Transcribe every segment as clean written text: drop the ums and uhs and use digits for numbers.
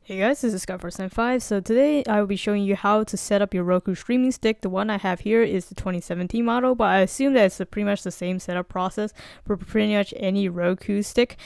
Hey guys, this is Scott495. So today I will be showing you how to set up your Roku streaming stick. The one I have here is the 2017 model, but I assume that it's pretty much the same setup process for pretty much any Roku stick.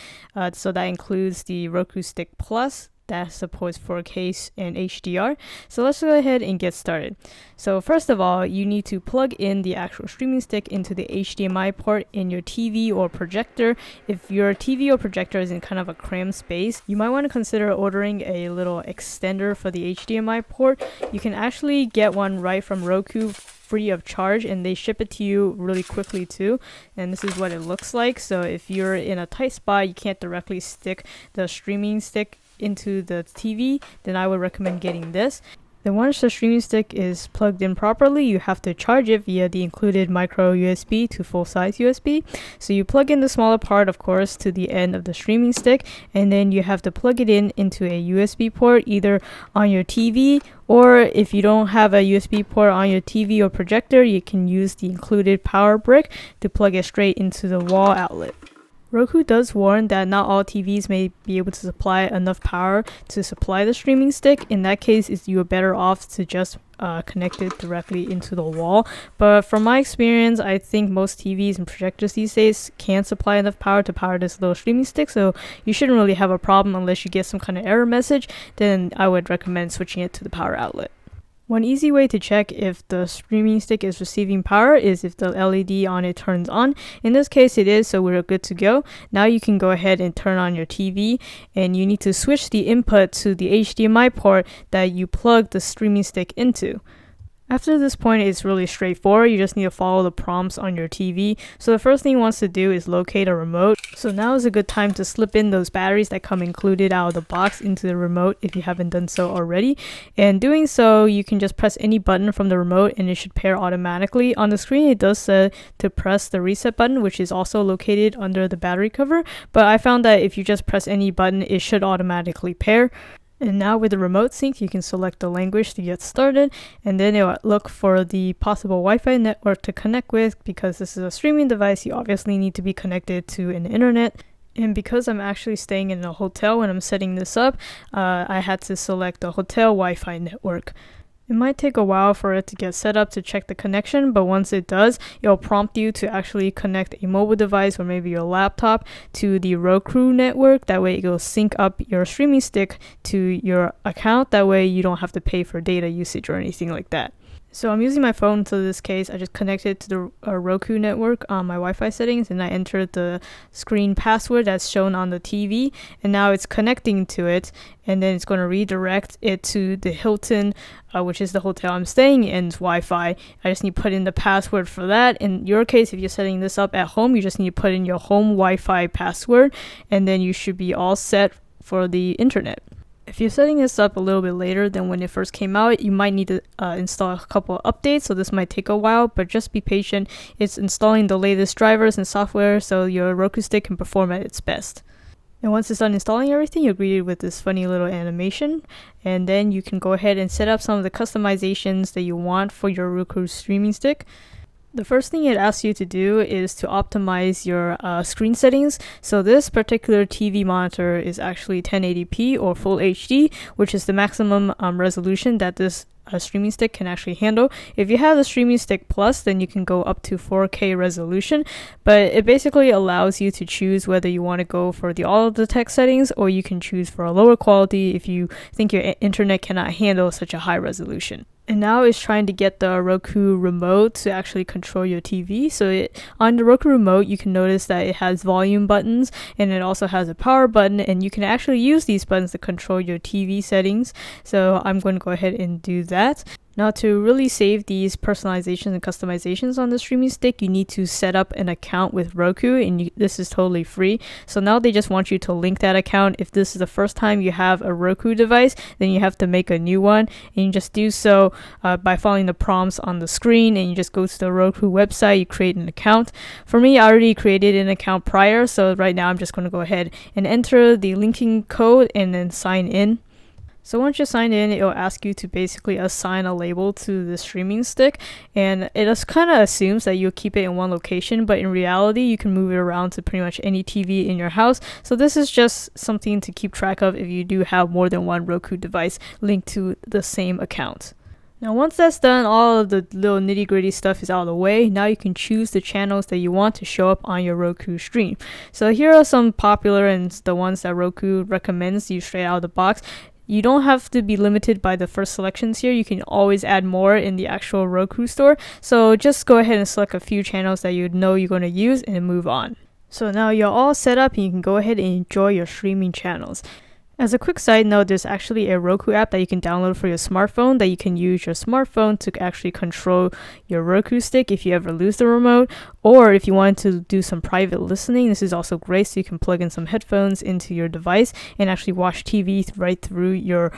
So that includes the Roku Stick Plus that supports 4K and HDR. So let's go ahead and get started. So first of all, you need to plug in the actual streaming stick into the HDMI port in your TV or projector. If your TV or projector is in kind of a cramped space, you might want to consider ordering a little extender for the HDMI port. You can actually get one right from Roku free of charge, and they ship it to you really quickly too. And this is what it looks like. So if you're in a tight spot, you can't directly stick the streaming stick into the TV, then I would recommend getting this. Then once the streaming stick is plugged in properly, you have to charge it via the included micro USB to full-size USB. So you plug in the smaller part, of course, to the end of the streaming stick, and then you have to plug it in into a USB port either on your TV, or if you don't have a USB port on your TV or projector, you can use the included power brick to plug it straight into the wall outlet. Roku does warn that not all TVs may be able to supply enough power to supply the streaming stick. In that case, you are better off to just connect it directly into the wall. But from my experience, I think most TVs and projectors these days can supply enough power to power this little streaming stick, so you shouldn't really have a problem unless you get some kind of error message. Then I would recommend switching it to the power outlet. One easy way to check if the streaming stick is receiving power is if the LED on it turns on. In this case it is, so we're good to go. Now you can go ahead and turn on your TV, and you need to switch the input to the HDMI port that you plug the streaming stick into. After this point, it's really straightforward. You just need to follow the prompts on your TV. So the first thing it wants to do is locate a remote. So now is a good time to slip in those batteries that come included out of the box into the remote if you haven't done so already. And doing so, you can just press any button from the remote and it should pair automatically. On the screen, it does say to press the reset button, which is also located under the battery cover. But I found that if you just press any button, it should automatically pair. And now with the remote sync, you can select the language to get started, and then it will look for the possible Wi-Fi network to connect with. Because this is a streaming device, you obviously need to be connected to an internet. And because I'm actually staying in a hotel when I'm setting this up, I had to select the hotel Wi-Fi network. It might take a while for it to get set up to check the connection, but once it does, it'll prompt you to actually connect a mobile device or maybe your laptop to the Roku network. That way it will sync up your streaming stick to your account. That way you don't have to pay for data usage or anything like that. So I'm using my phone, so in this case I just connected to the Roku network on my Wi-Fi settings, and I entered the screen password that's shown on the TV, and now it's connecting to it, and then it's going to redirect it to the Hilton, which is the hotel I'm staying in's Wi-Fi. I just need to put in the password for that. In your case, if you're setting this up at home, you just need to put in your home Wi-Fi password, and then you should be all set for the internet. If you're setting this up a little bit later than when it first came out, you might need to install a couple of updates, so this might take a while, but just be patient. It's installing the latest drivers and software so your Roku stick can perform at its best. And once it's done installing everything, you're greeted with this funny little animation, and then you can go ahead and set up some of the customizations that you want for your Roku streaming stick. The first thing it asks you to do is to optimize your screen settings. So this particular TV monitor is actually 1080p or Full HD, which is the maximum resolution that this streaming stick can actually handle. If you have the streaming stick plus, then you can go up to 4K resolution, but it basically allows you to choose whether you want to go for the all of the text settings, or you can choose for a lower quality if you think your internet cannot handle such a high resolution. And now it's trying to get the Roku remote to actually control your TV. So on the Roku remote, you can notice that it has volume buttons, and it also has a power button, and you can actually use these buttons to control your TV settings. So I'm going to go ahead and do that. Now, to really save these personalizations and customizations on the streaming stick, you need to set up an account with Roku, and this is totally free. So now they just want you to link that account. If this is the first time you have a Roku device, then you have to make a new one, and you just do so by following the prompts on the screen, and you just go to the Roku website, you create an account. For me, I already created an account prior, so right now I'm just going to go ahead and enter the linking code and then sign in. So once you're signed in, it'll ask you to basically assign a label to the streaming stick, and it just kind of assumes that you'll keep it in one location, but in reality you can move it around to pretty much any TV in your house. So this is just something to keep track of if you do have more than one Roku device linked to the same account. Now once that's done, all of the little nitty gritty stuff is out of the way. Now you can choose the channels that you want to show up on your Roku stream. So here are some popular and the ones that Roku recommends you straight out of the box. You don't have to be limited by the first selections here. You can always add more in the actual Roku store. So just go ahead and select a few channels that you know you're going to use and move on. So now you're all set up and you can go ahead and enjoy your streaming channels. As a quick side note, there's actually a Roku app that you can download for your smartphone that you can use your smartphone to actually control your Roku stick if you ever lose the remote, or if you want to do some private listening. This is also great, so you can plug in some headphones into your device and actually watch TV right through your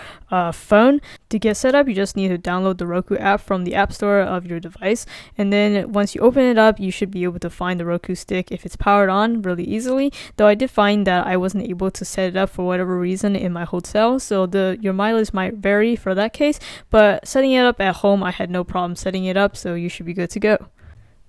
phone. To get set up, you just need to download the Roku app from the app store of your device, and then once you open it up, you should be able to find the Roku stick if it's powered on really easily. Though I did find that I wasn't able to set it up for whatever reason in my hotel, so your mileage might vary for that case, but setting it up at home, I had no problem setting it up, so you should be good to go.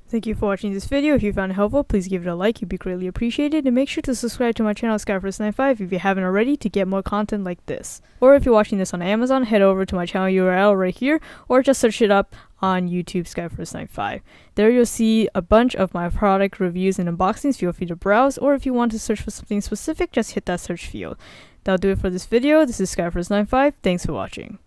Thank you for watching this video. If you found it helpful, please give it a like, it'd be greatly appreciated, and make sure to subscribe to my channel Skyforce95 if you haven't already to get more content like this. Or if you're watching this on Amazon, head over to my channel URL right here, or just search it up on YouTube Skyforce95. There you'll see a bunch of my product reviews and unboxings. Feel free to browse, or if you want to search for something specific, just hit that search field. That'll do it for this video. This is Skyforce95. Thanks for watching.